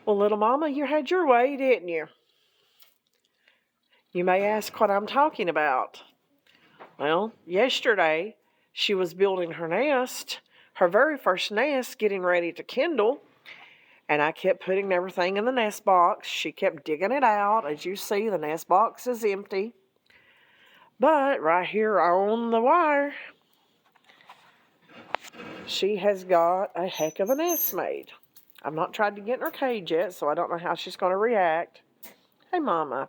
Well, little mama, you had your way, didn't you? You may ask what I'm talking about. Well, yesterday she was building her nest, her very first nest, getting ready to kindle, and I kept putting everything in the nest box. She kept digging it out. As you see, the nest box is empty. But right here on the wire, she has got a heck of a nest made. I've not tried to get in her cage yet, so I don't know how she's going to react. Hey, Mama.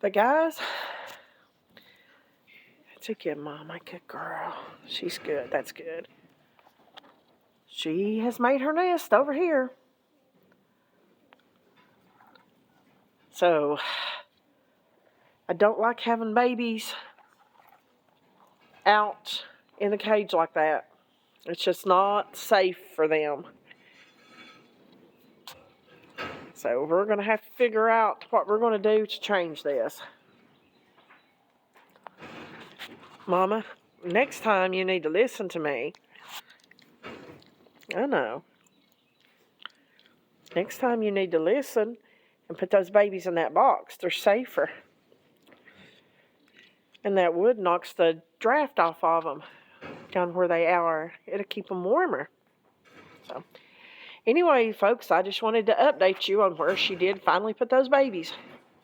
But guys, it's a good Mama, good girl. She's good. That's good. She has made her nest over here. So, I don't like having babies out in the cage like that. It's just not safe for them. So we're going to have to figure out what we're going to do to change this. Mama, next time you need to listen to me. I know. Next time you need to listen and put those babies in that box. They're safer. And that wood knocks the draft off of them down where they are. It'll keep them warmer. So, anyway, folks, I just wanted to update you on where she did finally put those babies.